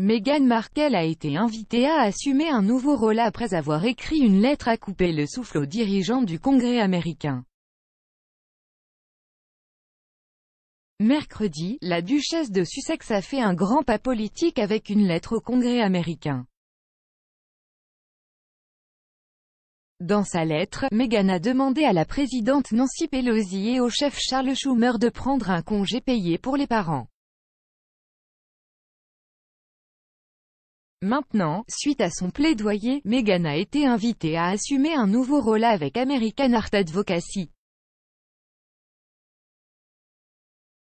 Meghan Markle a été invitée à assumer un nouveau rôle après avoir écrit une lettre à couper le souffle aux dirigeants du Congrès américain. Mercredi, la duchesse de Sussex a fait un grand pas politique avec une lettre au Congrès américain. Dans sa lettre, Meghan a demandé à la présidente Nancy Pelosi et au chef Charles Schumer de prendre un congé payé pour les parents. Maintenant, suite à son plaidoyer, Meghan a été invitée à assumer un nouveau rôle avec American Heart Advocacy.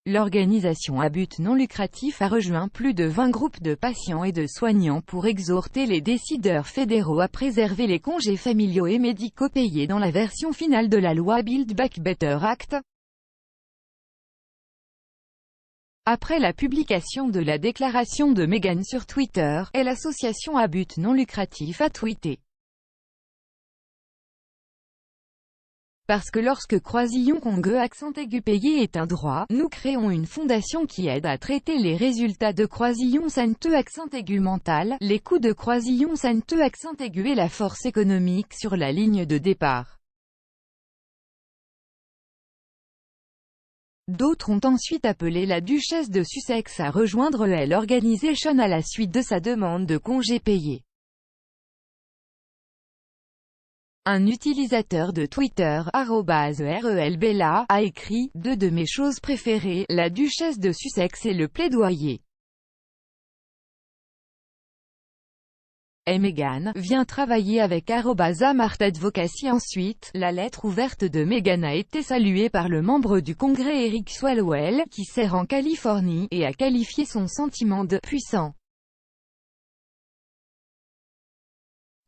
L'organisation à but non lucratif a rejoint plus de 20 groupes de patients et de soignants pour exhorter les décideurs fédéraux à préserver les congés familiaux et médicaux payés dans la version finale de la loi Build Back Better Act. Après la publication de la déclaration de Meghan sur Twitter, l'association à but non lucratif a tweeté. Parce que lorsque croisillon congue accent aigu payé est un droit, nous créons une fondation qui aide à traiter les résultats de croisillon santeux accent aigu mental, les coûts de croisillon santeux accent aigu et la force économique sur la ligne de départ. D'autres ont ensuite appelé la duchesse de Sussex à rejoindre l'organisation à la suite de sa demande de congé payé. Un utilisateur de Twitter, @relbella, a écrit « Deux de mes choses préférées, la duchesse de Sussex et le plaidoyer. Et Meghan vient travailler avec @amart Advocacy ». Ensuite, la lettre ouverte de Meghan a été saluée par le membre du Congrès Eric Swalwell, qui sert en Californie, et a qualifié son sentiment de « puissant ».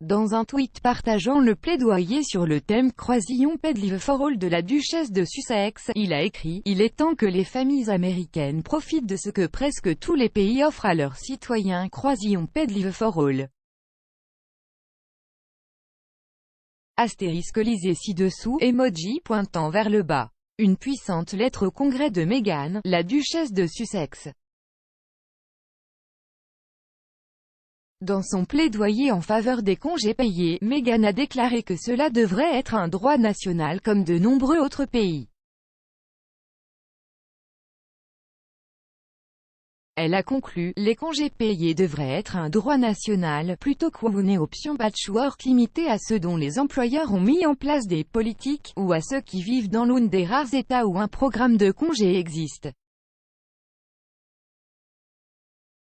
Dans un tweet partageant le plaidoyer sur le thème « Croisillon Paid Leave for All » de la duchesse de Sussex, il a écrit « Il est temps que les familles américaines profitent de ce que presque tous les pays offrent à leurs citoyens, Croisillon Paid Leave for All ». Astérisque lisez ci-dessous, emoji pointant vers le bas. Une puissante lettre au Congrès de Meghan, la duchesse de Sussex. Dans son plaidoyer en faveur des congés payés, Meghan a déclaré que cela devrait être un droit national comme de nombreux autres pays. Elle a conclu, les congés payés devraient être un droit national, plutôt qu'une option patchwork limitée à ceux dont les employeurs ont mis en place des politiques, ou à ceux qui vivent dans l'un des rares États où un programme de congés existe.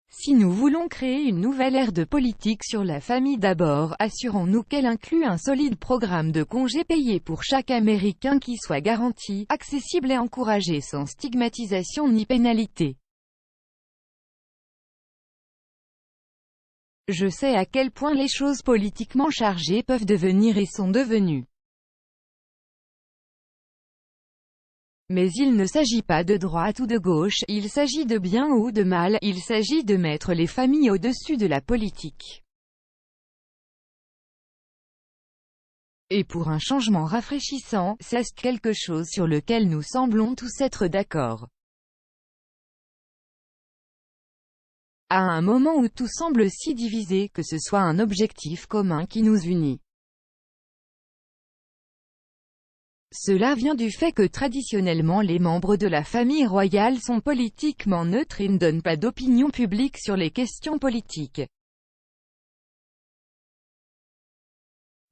Si nous voulons créer une nouvelle ère de politique sur la famille d'abord, assurons-nous qu'elle inclut un solide programme de congés payés pour chaque Américain qui soit garanti, accessible et encouragé sans stigmatisation ni pénalité. Je sais à quel point les choses politiquement chargées peuvent devenir et sont devenues. Mais il ne s'agit pas de droite ou de gauche, il s'agit de bien ou de mal, il s'agit de mettre les familles au-dessus de la politique. Et pour un changement rafraîchissant, c'est quelque chose sur lequel nous semblons tous être d'accord. À un moment où tout semble si divisé, que ce soit un objectif commun qui nous unit. Cela vient du fait que traditionnellement les membres de la famille royale sont politiquement neutres et ne donnent pas d'opinion publique sur les questions politiques.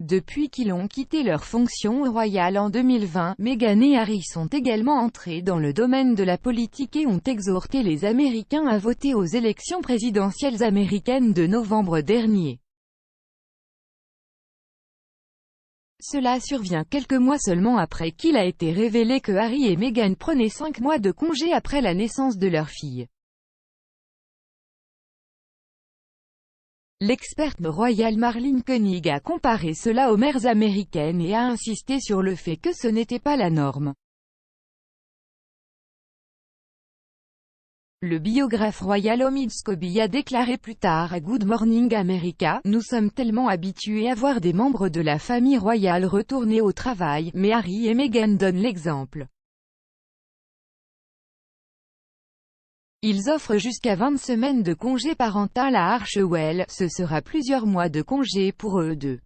Depuis qu'ils ont quitté leur fonction royale en 2020, Meghan et Harry sont également entrés dans le domaine de la politique et ont exhorté les Américains à voter aux élections présidentielles américaines de novembre dernier. Cela survient quelques mois seulement après qu'il a été révélé que Harry et Meghan prenaient 5 mois de congé après la naissance de leur fille. L'experte royale Marlene Koenig a comparé cela aux mères américaines et a insisté sur le fait que ce n'était pas la norme. Le biographe royal Omid Scobie a déclaré plus tard à Good Morning America, « Nous sommes tellement habitués à voir des membres de la famille royale retourner au travail, mais Harry et Meghan donnent l'exemple. Ils offrent jusqu'à 20 semaines de congé parental à Archewell, ce sera plusieurs mois de congé pour eux deux.